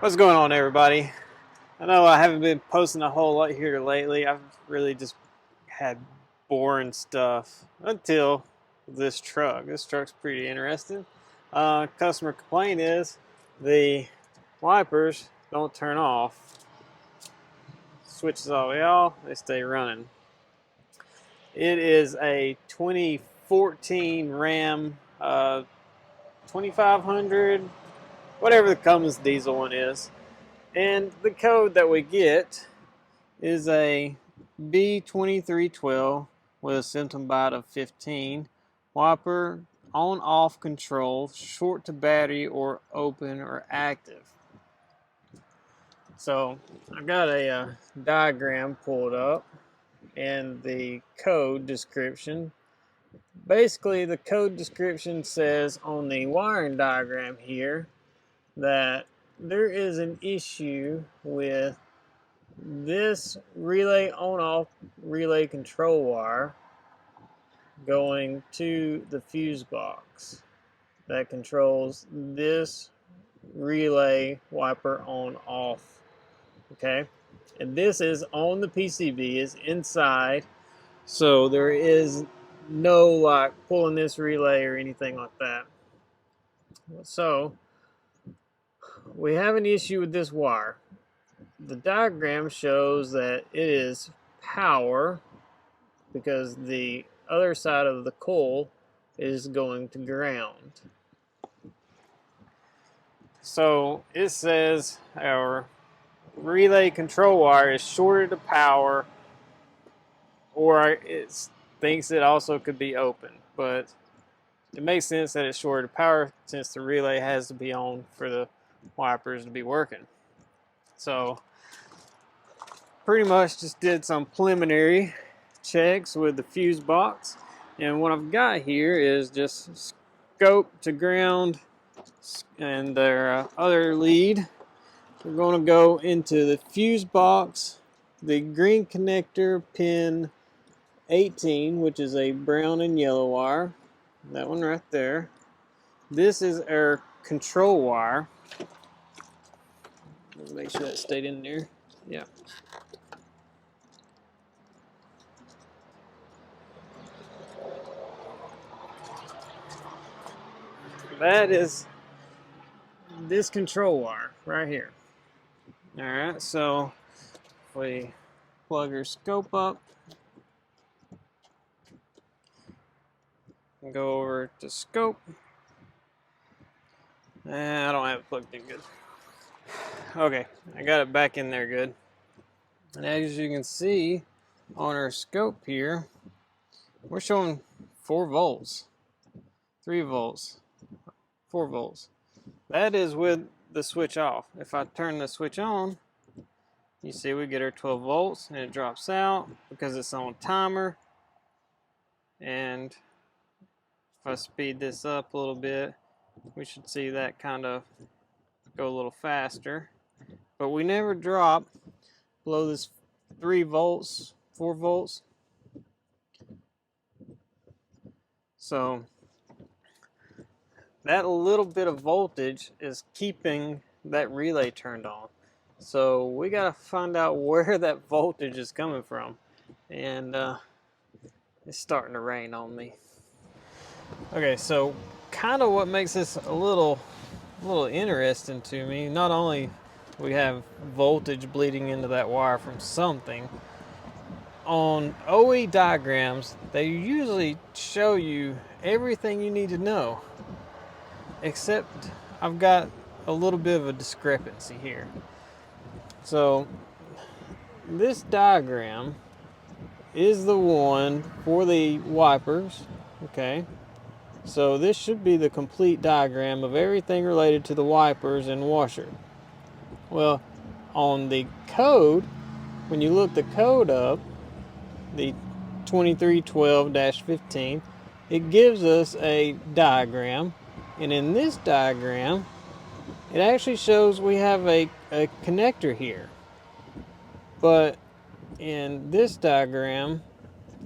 What's going on, everybody? I know I haven't been posting a whole lot here lately. I've really just had boring stuff until this truck. This truck's pretty interesting. Customer complaint is the wipers don't turn off. Switches all the way off, they stay running. It is a 2014 Ram 2500, whatever the Cummins diesel one is. And the code that we get is a B2312 with a symptom byte of 15. Wiper on off control, short to battery or open or active. So I've got a diagram pulled up and the code description. Basically, the code description says on the wiring diagram here that there is an issue with this relay on-off relay control wire going to the fuse box that controls this relay wiper on-off. Okay, and this is on the PCB, is inside, so there is no like pulling this relay or anything like that. So we have an issue with this wire. The diagram shows that it is power because the other side of the coil is going to ground. So it says our relay control wire is shorted to power, or it thinks it also could be open, but it makes sense that it's shorted to power since the relay has to be on for the wipers to be working. So pretty much just did some preliminary checks with the fuse box, and what I've got here is just scope to ground and their other lead. We're going to go into the fuse box, the green connector pin 18, which is a brown and yellow wire, that one right there. This is our control wire. Let's make sure that stayed in there. Yeah. That is this control wire right here. All right, so if we plug our scope up and go over to scope, I don't have it plugged in good. Okay, I got it back in there good. And as you can see on our scope here, we're showing 4 volts, 3 volts, 4 volts. That is with the switch off. If I turn the switch on, you see we get our 12 volts and it drops out because it's on timer. And if I speed this up a little bit, we should see that kind of go a little faster. But we never drop below this 3 volts, 4 volts. So that little bit of voltage is keeping that relay turned on. So we got to find out where that voltage is coming from. And it's starting to rain on me. Okay, so kind of what makes this a little interesting to me, not only we have voltage bleeding into that wire from something, on OE diagrams, they usually show you everything you need to know, except I've got a little bit of a discrepancy here. So this diagram is the one for the wipers, okay? So this should be the complete diagram of everything related to the wipers and washer. Well, on the code, when you look the code up, the 2312-15, it gives us a diagram, and in this diagram it actually shows we have a connector here, but in this diagram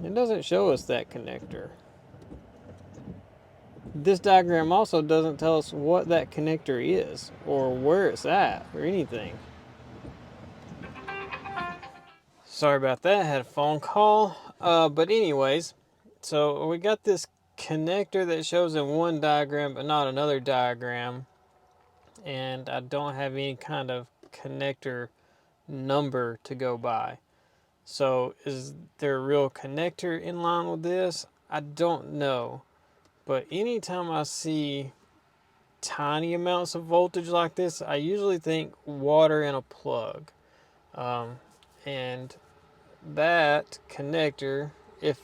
it doesn't show us that connector. this diagram also doesn't tell us what that connector is or where it's at or anything. Sorry about that, I had a phone call. But anyways, so we got this connector that shows in one diagram but not another diagram, and I don't have any kind of connector number to go by. So is there a real connector in line with this? I don't know. But anytime I see tiny amounts of voltage like this, I usually think water in a plug. And that connector, if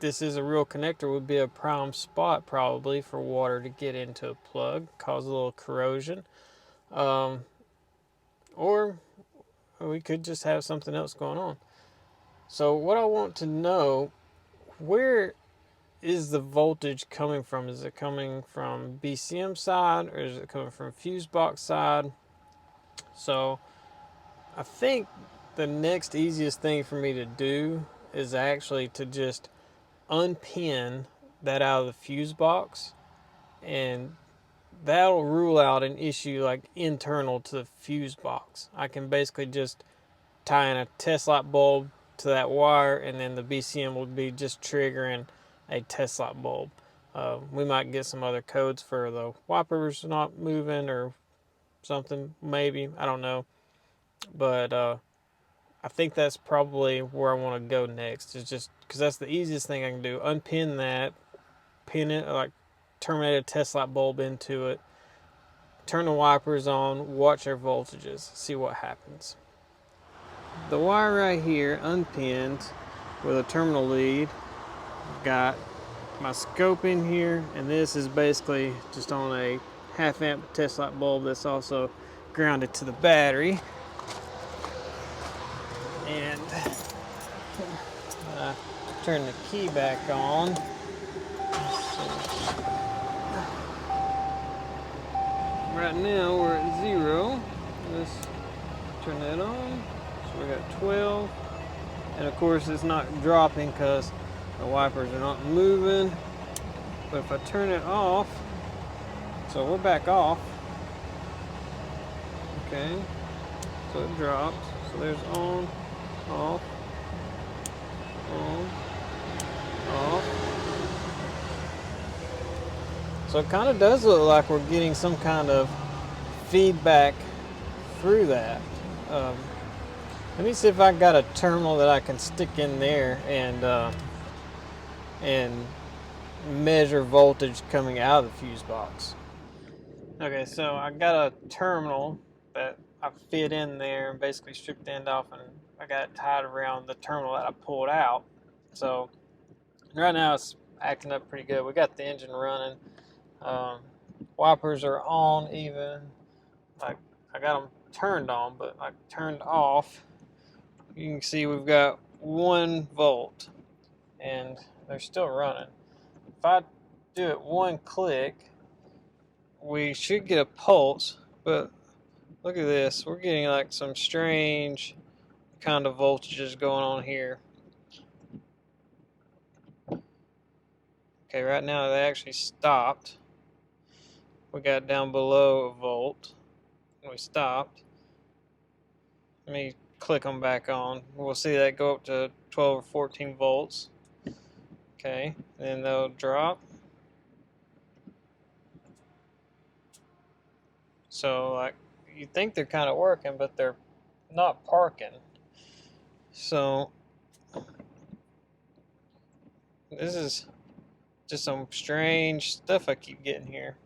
this is a real connector, would be a prime spot probably for water to get into a plug, cause a little corrosion. Or we could just have something else going on. So what I want to know, where is the voltage coming from? Is it coming from BCM side or is it coming from fuse box side? So I think the next easiest thing for me to do is actually to just unpin that out of the fuse box, and that'll rule out an issue like internal to the fuse box. I can basically just tie in a test light bulb to that wire, and then the BCM will be just triggering a test light bulb. We might get some other codes for the wipers not moving or something, maybe, I don't know. But I think that's probably where I want to go next, is just because that's the easiest thing I can do. Unpin that, pin it, like terminate a test light bulb into it, turn the wipers on, watch our voltages, see what happens. The wire right here unpinned with a terminal lead, got my scope in here, and this is basically just on a 1/2 amp test light bulb that's also grounded to the battery. And turn the key back on. Right now we're at 0. Let's turn that on. So we got 12. And of course it's not dropping because the wipers are not moving. But if I turn it off, so we're back off. Okay, so it drops. So there's on, off, on, off. So it kind of does look like we're getting some kind of feedback through that. Let me see if I got a terminal that I can stick in there and measure voltage coming out of the fuse box. Okay, so I got a terminal that I fit in there and basically stripped the end off, and I got it tied around the terminal that I pulled out. So right now it's acting up pretty good. We got the engine running. Wipers are on even. Like, I got them turned on, but like turned off. You can see we've got 1 volt and they're still running. If I do it 1 click, we should get a pulse, but look at this. We're getting like some strange kind of voltages going on here. Okay, right now they actually stopped. We got down below a volt. We stopped. Let me click them back on. We'll see that go up to 12 or 14 volts. Okay, then they'll drop. So like, you think they're kind of working, but they're not parking. So this is just some strange stuff I keep getting here.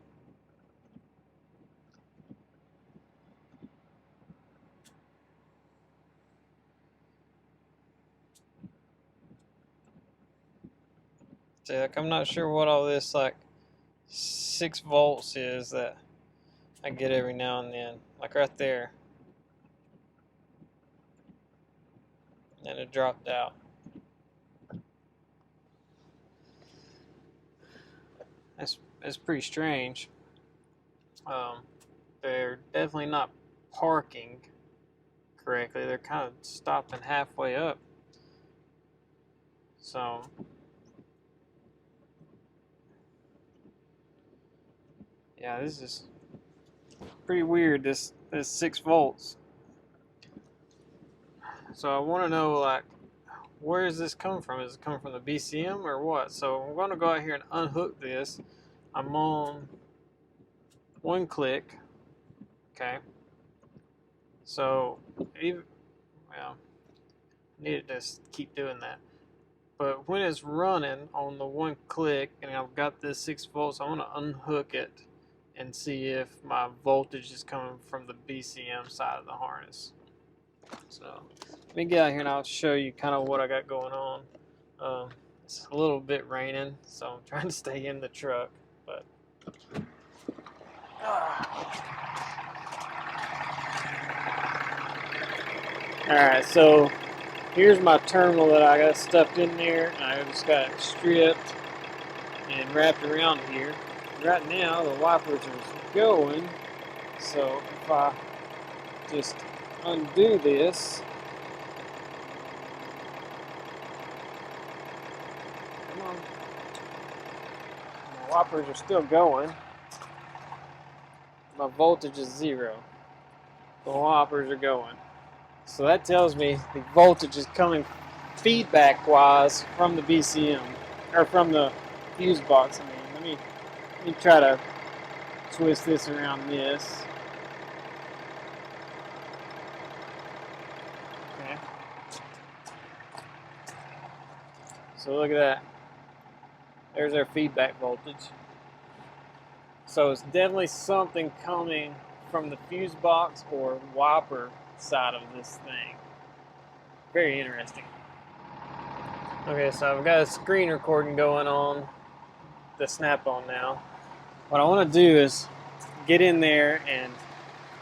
See, like, I'm not sure what all this like 6 volts is that I get every now and then. Like right there. And it dropped out. That's pretty strange. They're definitely not parking correctly. They're kind of stopping halfway up. So Yeah, this is pretty weird, this 6 volts. So I want to know, like, where does this come from? Is it coming from the BCM or what? So I'm going to go out here and unhook this. I'm on one click. Okay. So even, well, I need to just keep doing that. But when it's running on the one click and I've got this 6 volts, I want to unhook it and see if my voltage is coming from the BCM side of the harness. So let me get out here and I'll show you kind of what I got going on. It's a little bit raining, so I'm trying to stay in the truck. But alright, so here's my terminal that I got stuffed in there. I just got it stripped and wrapped around here. Right now the wipers are going, so if I just undo this, come on, my wipers are still going. My voltage is 0. The wipers are going. So that tells me the voltage is coming feedback wise from the BCM, or from the fuse box. I mean, let me try to twist this around this. Okay. So look at that. There's our feedback voltage. So it's definitely something coming from the fuse box or wiper side of this thing. Very interesting. Okay, so I've got a screen recording going on the Snap-on now. What I want to do is get in there and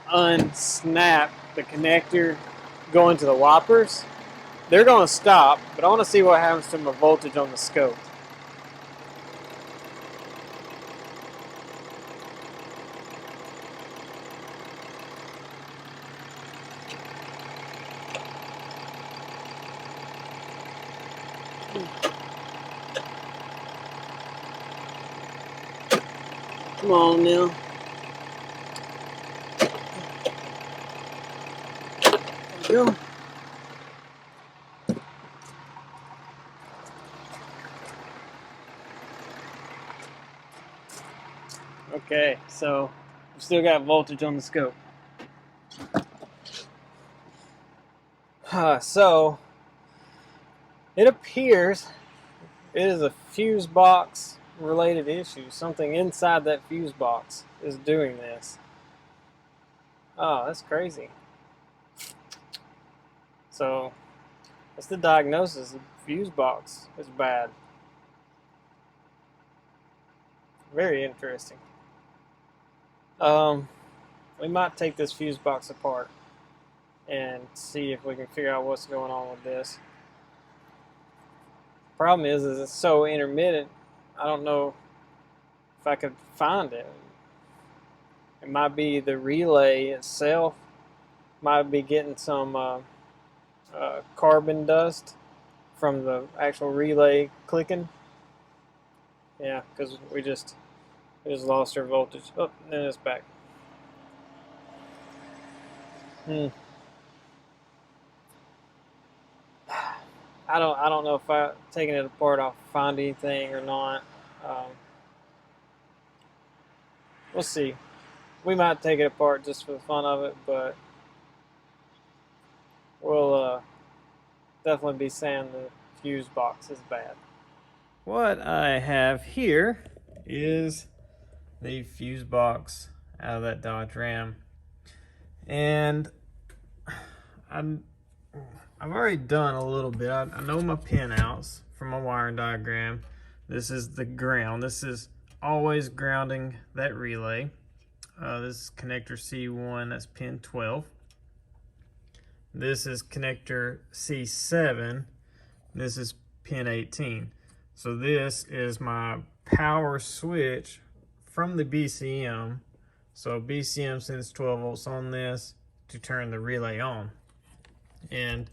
unsnap the connector going to the wipers. They're going to stop, but I want to see what happens to my voltage on the scope. Come on now. There we go. Okay, so we still got voltage on the scope. So it appears it is a fuse box related issue. Something inside that fuse box is doing this. Oh, that's crazy. So that's the diagnosis. The fuse box is bad. Very interesting. We might take this fuse box apart and see if we can figure out what's going on with this. Problem is it's so intermittent, I don't know if I could find it. It might be the relay itself, might be getting some carbon dust from the actual relay clicking. Yeah, because we just lost our voltage. Oh, then it's back. I don't know if taking it apart I'll find anything or not. We'll see. We might take it apart just for the fun of it, but we'll definitely be saying the fuse box is bad. What I have here is the fuse box out of that Dodge Ram, and I've already done a little bit. I know my pin outs from my wiring diagram. This is the ground. This is always grounding that relay. This is connector C1, that's pin 12. This is connector C7. This is pin 18. So this is my power switch from the BCM. So BCM sends 12 volts on this to turn the relay on. And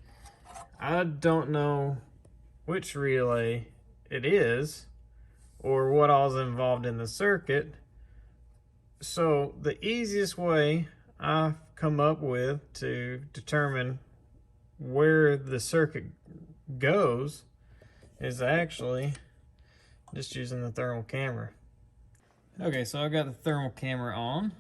I don't know which relay it is or what all's involved in the circuit. So the easiest way I've come up with to determine where the circuit goes is actually just using the thermal camera. Okay, so I've got the thermal camera on,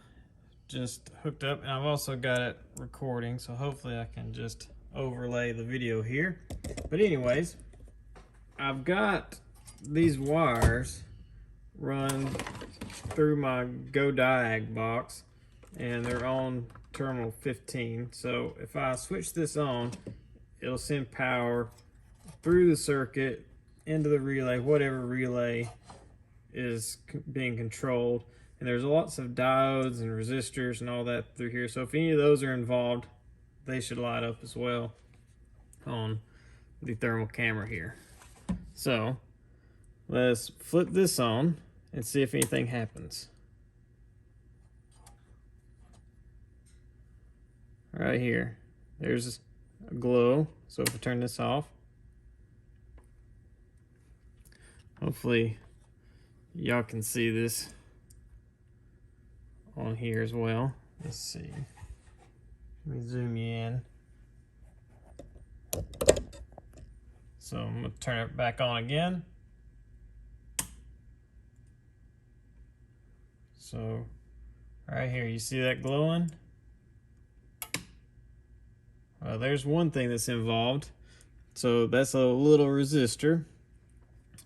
just hooked up, and I've also got it recording, so hopefully I can just overlay the video here. But anyways, I've got these wires run through my GoDiag box, and they're on terminal 15. So if I switch this on, it'll send power through the circuit into the relay, whatever relay is being controlled. And there's lots of diodes and resistors and all that through here. So if any of those are involved, they should light up as well on the thermal camera here. So let's flip this on and see if anything happens. Right here, there's a glow. So if I turn this off, hopefully y'all can see this on here as well. Let's see. Let me zoom you in. So I'm going to turn it back on again. So right here, you see that glowing? Well, there's one thing that's involved. So that's a little resistor.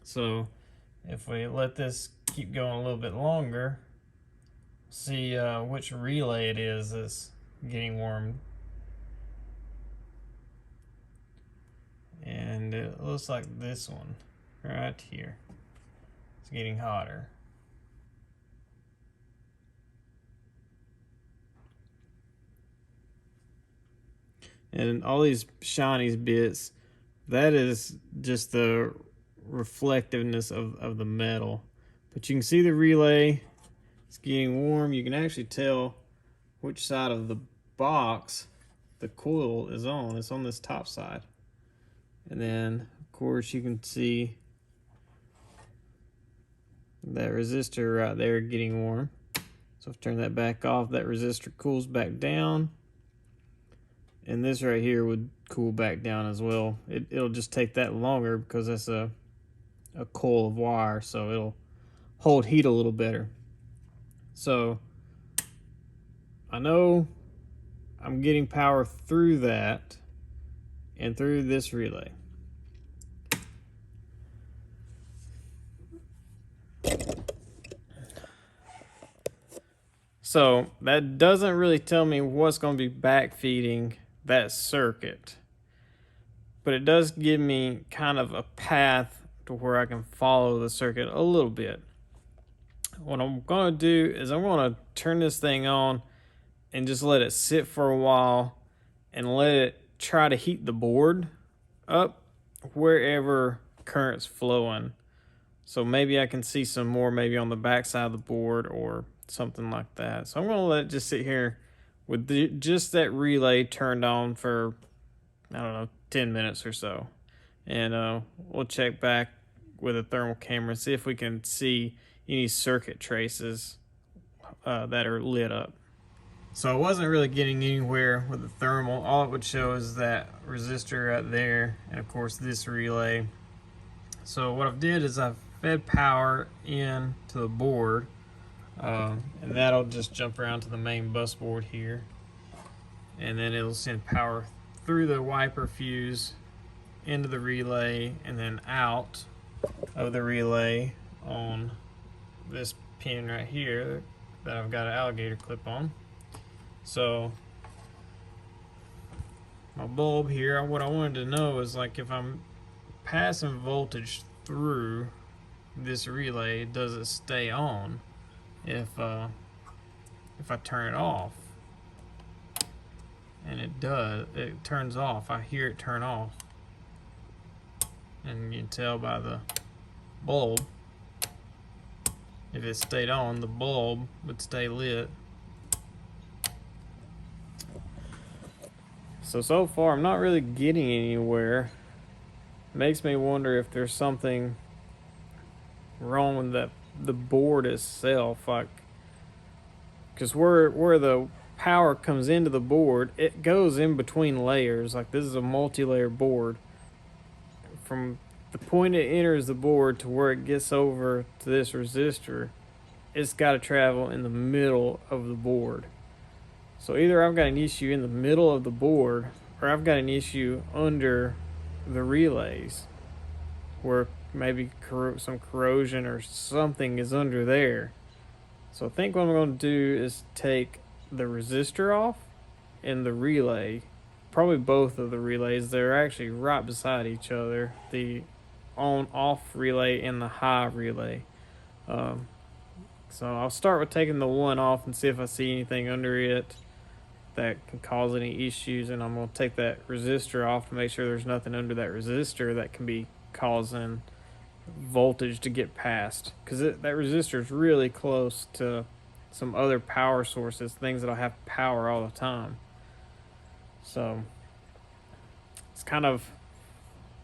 So if we let this keep going a little bit longer, see which relay it is that's getting warm. And it looks like this one right here. It's getting hotter. And all these shiny bits, that is just the reflectiveness of the metal. But you can see the relay, it's getting warm. You can actually tell which side of the box the coil is on. It's on this top side. And then, of course, you can see that resistor right there getting warm. So if I turn that back off, that resistor cools back down. And this right here would cool back down as well. It'll just take that longer because that's a coil of wire, so it'll hold heat a little better. So I know I'm getting power through that and through this relay. So that doesn't really tell me what's going to be backfeeding that circuit, but it does give me kind of a path to where I can follow the circuit a little bit. What I'm going to do is I'm going to turn this thing on and just let it sit for a while and let it try to heat the board up wherever current's flowing. So maybe I can see some more maybe on the back side of the board or something like that. So I'm going to let it just sit here with just that relay turned on for, I don't know, 10 minutes or so. And we'll check back with a thermal camera and see if we can see any circuit traces that are lit up. So I wasn't really getting anywhere with the thermal. All it would show is that resistor right there, and of course this relay. So what I've did is I've fed power in to the board, and that'll just jump around to the main bus board here, and then it'll send power through the wiper fuse into the relay and then out of the relay on this pin right here that I've got an alligator clip on. So my bulb here, what I wanted to know is like if I'm passing voltage through this relay, does it stay on if I turn it off? And it does. It turns off. I hear it turn off, and you can tell by the bulb. If it stayed on, the bulb would stay lit. So far I'm not really getting anywhere. Makes me wonder if there's something wrong with the board itself. Like because where the power comes into the board, it goes in between layers. Like, this is a multi-layer board. From the point it enters the board to where it gets over to this resistor, it's got to travel in the middle of the board. So either I've got an issue in the middle of the board, or I've got an issue under the relays, where maybe some corrosion or something is under there. So I think what I'm going to do is take the resistor off and the relay, probably both of the relays. They're actually right beside each other, the on-off relay and the high relay. So I'll start with taking the one off and see if I see anything under it that can cause any issues, and I'm going to take that resistor off to make sure there's nothing under that resistor that can be causing voltage to get past, because that resistor is really close to some other power sources, things that'll have power all the time. So it's kind of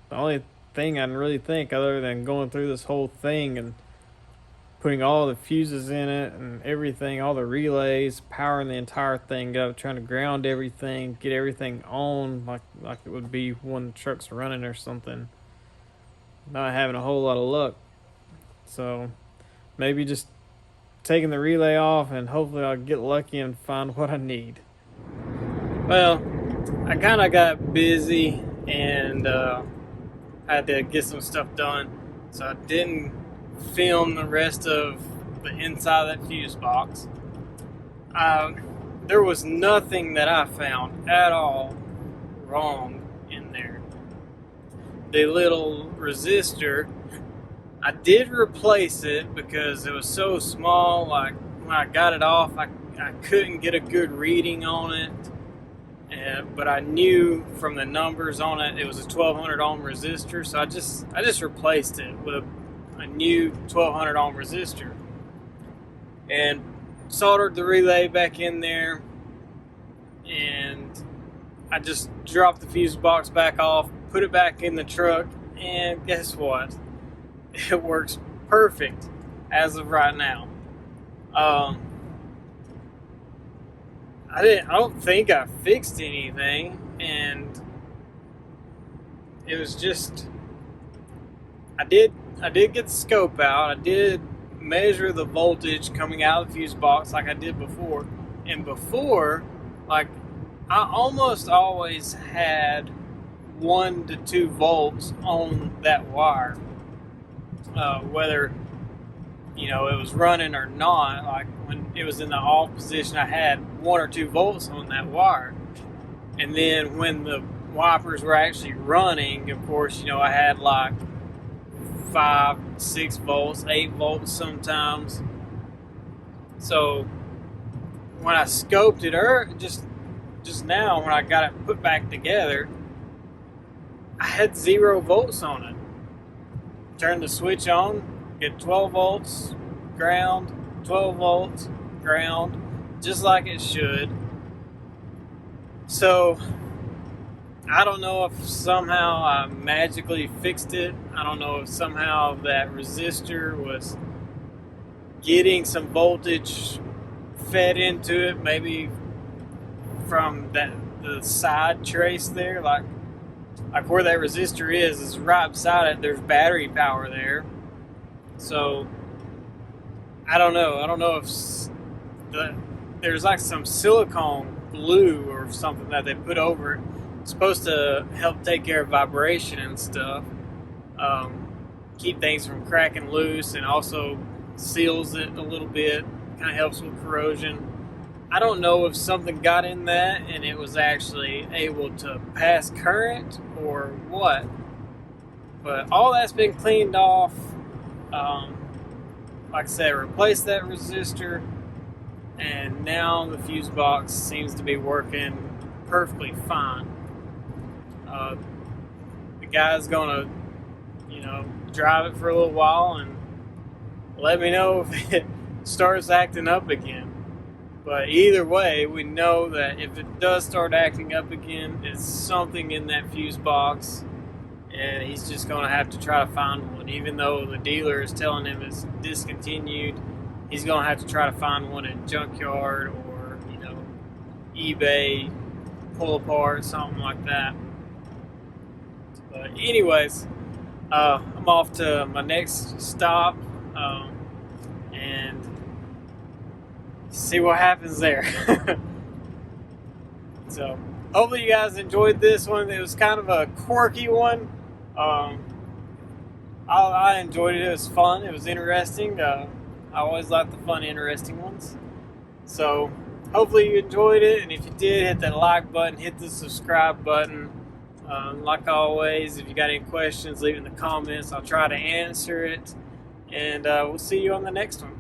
the only thing I can really think, other than going through this whole thing and putting all the fuses in it and everything, all the relays, powering the entire thing up, trying to ground everything, get everything on like it would be when the truck's running or something. Not having a whole lot of luck. So maybe just taking the relay off, and hopefully I'll get lucky and find what I need. Well, I kind of got busy and had to get some stuff done, so I didn't film the rest of the inside of that fuse box. There was nothing that I found at all wrong in there. The little resistor, I did replace it because it was so small. Like, when I got it off, I couldn't get a good reading on it. But I knew from the numbers on it, it was a 1200 ohm resistor, so I just replaced it with a new 1200 ohm resistor and soldered the relay back in there, and I just dropped the fuse box back off, put it back in the truck, and guess what? It works perfect as of right now. I don't think I fixed anything, and it was just, I did get the scope out. I did measure the voltage coming out of the fuse box like I did before. And before, like, I almost always had 1 to 2 volts on that wire. Whether, it was running or not. Like, when it was in the off position, I had 1 or 2 volts on that wire. And then when the wipers were actually running, of course, I had like 5, 6 volts, 8 volts sometimes. So when I scoped it, just now when I got it put back together, I had 0 volts on it. Turn the switch on, get 12 volts, ground, 12 volts, ground, just like it should. So I don't know if somehow I magically fixed it. I don't know if somehow that resistor was getting some voltage fed into it, maybe from the side trace there, like where that resistor is right beside it. There's battery power there. So I don't know. I don't know if there's like some silicone glue or something that they put over it. It's supposed to help take care of vibration and stuff, keep things from cracking loose, and also seals it a little bit, kind of helps with corrosion. I don't know if something got in that and it was actually able to pass current or what, but all that's been cleaned off. Like I said, replaced that resistor, and now the fuse box seems to be working perfectly fine. The guy's gonna, drive it for a little while and let me know if it starts acting up again. But either way, we know that if it does start acting up again, it's something in that fuse box, and he's just going to have to try to find one. Even though the dealer is telling him it's discontinued, he's gonna have to try to find one at Junkyard or, you know, eBay, pull apart, something like that. But anyways, I'm off to my next stop, and see what happens there. So hopefully you guys enjoyed this one. It was kind of a quirky one. I enjoyed it. It was fun. It was interesting. I always like the fun, interesting ones. So hopefully you enjoyed it, and if you did, hit that like button, hit the subscribe button. Like always, if you got any questions, leave it in the comments. I'll try to answer it, and we'll see you on the next one.